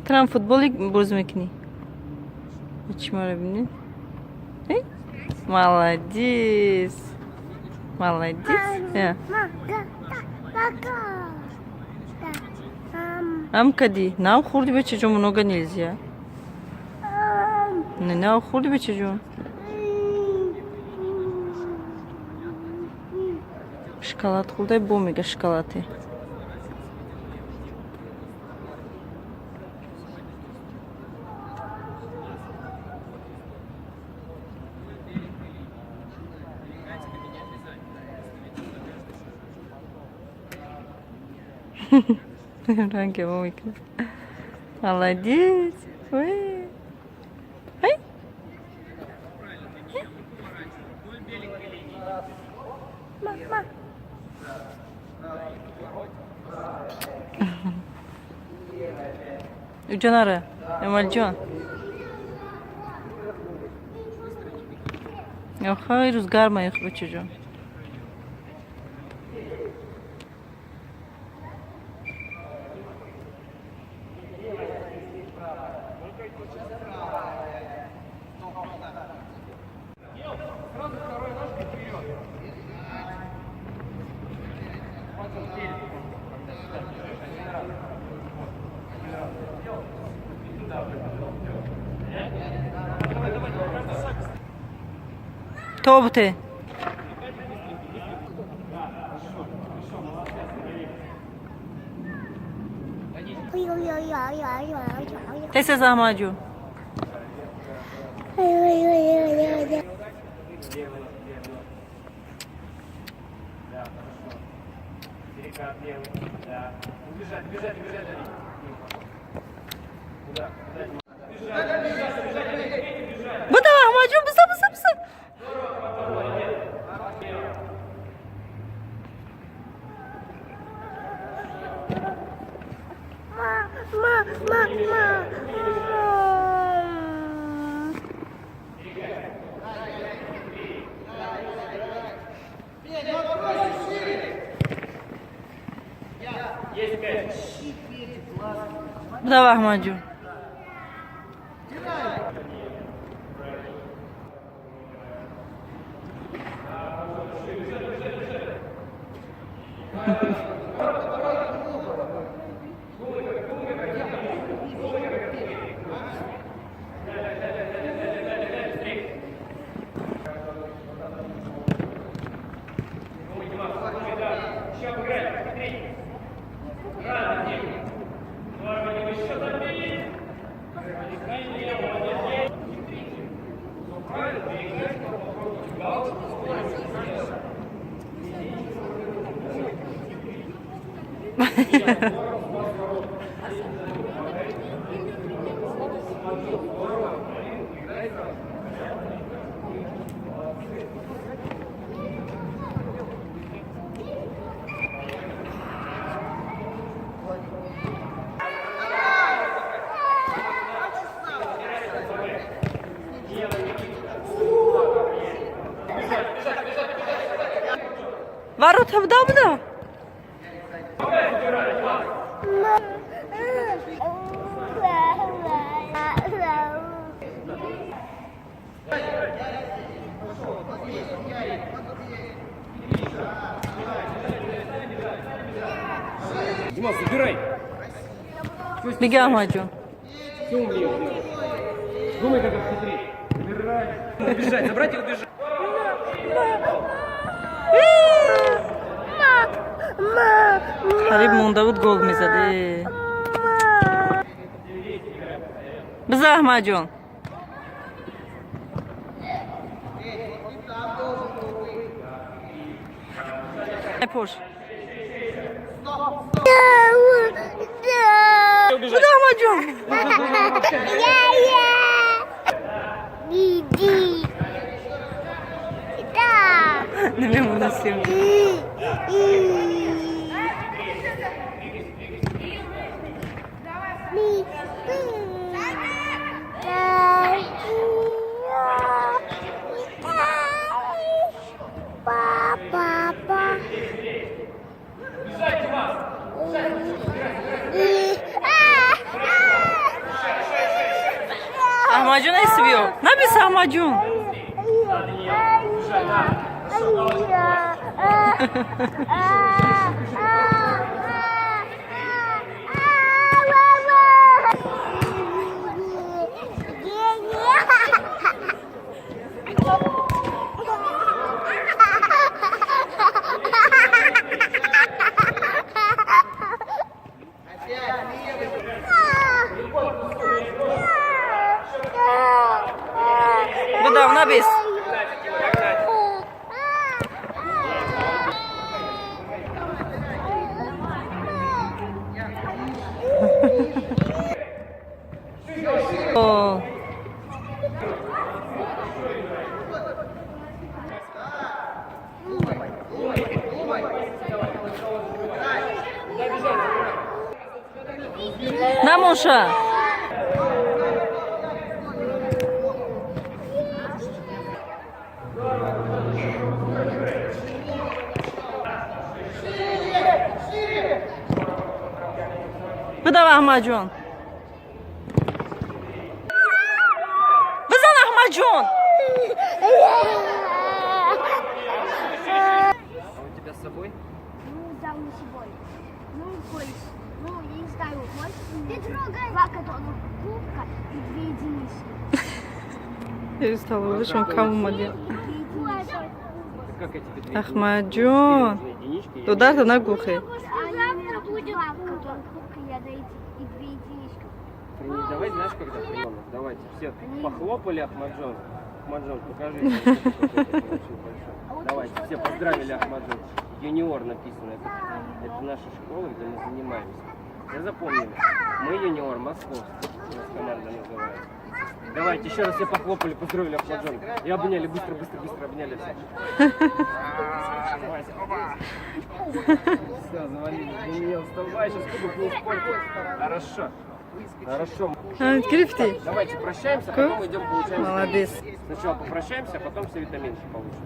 Тram футболик бозмекни. Чмара бини. Молодец. Молодец. Амкади, нав хурди бечаҷон, много нельзя. Не, нав хурди бечаҷон. Шоколад хурдай бо мега шоколаде. Ранки мамика. Молодец. Ой. Ай. Мама. Уҷонара, Эмалҷон. Охай, рӯз гарма их бачаҷон. Тобте. Тесе замаҷу. Буда Ахмаҷон, биса. Буда Ахмаҷон. Ворота вдавно. Димас, забирай. Беги, Ахмаҷон. Думай, как обхитрить. Забирай. Убежать, забрать и убежать. Хариб монда буд, гол мезаде. Биза Ахмаҷон. Пош. Буда Ахмаҷон. Немемона съемка. Lahmacun esiyor. Ne yapıyorsun lahmacun? Gıdav ne yapıyorsun? Oo. На, Моша. Bıda lahmacun. Bıza lahmacun. У тебя с собой? Ну, да, мы собой. Ну, пояс. Ну, я не знаю, может? Ты трогай. Два картонных кубка и 2 единицы. Я стала вышел кому Две единицы. Как я тебе две Ахмаджон. единички? Туда то на глухой. А завтра будет два картонных кубка, я дайте и 2 единички. Давай, знаешь, когда Иванов, давайте все похлопали Ахмаджон. Ахмаджон, покажи. Очень большой. Давайте, все поздравили Ахмаджон. Юниор написано. Это наша школа, где мы занимаемся. Все запомнили? Мы юниор московский. У нас команда называется. Давайте еще раз все похлопали, поздравили Ахмаджон. И обняли, быстро обняли все. Все, завалили. Не меня вставай, сейчас кубок не испортил. Хорошо. Крифти. Давайте прощаемся, потом идем получаем. Молодец. Сначала попрощаемся, а потом все витаминки получим.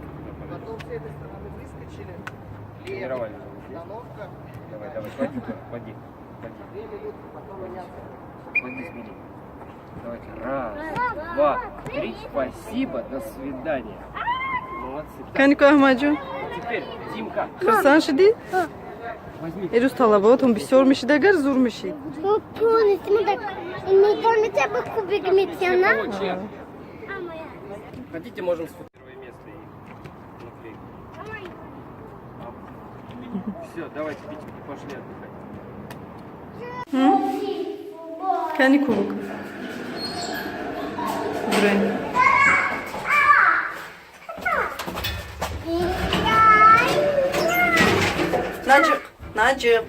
Тренировали. Давай, поди. Поди, смотри. Давайте. Раз, два, три. Спасибо, до свидания. Молодцы. Так, Канико lahmacun. теперь, Димка, Kırsan şimdi. возьми. Erus talaba otum bir sormuşu da gar zurmuşu. Ну, полностью так. И мы кроме тебя кубик метена. Кого, чья? А, моя. Хотите, можем сфотографировать первое место и наклейку. Все, давайте, Витеньки, пошли отдыхать. Kanikuluk. Buraya. Nacık.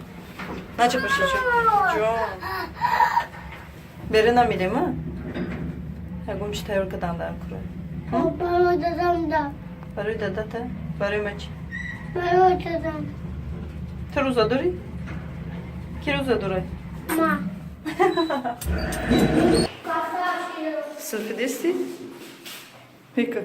Nacık başıcı. Berina mile mi? Ha gümüş tayır kadanda kuru. Папа, дадам, да. Barı da da. Barı maç. Папа, дадам. Труza duray. Kiruza duray. Ма. Sırfı desti. Peki.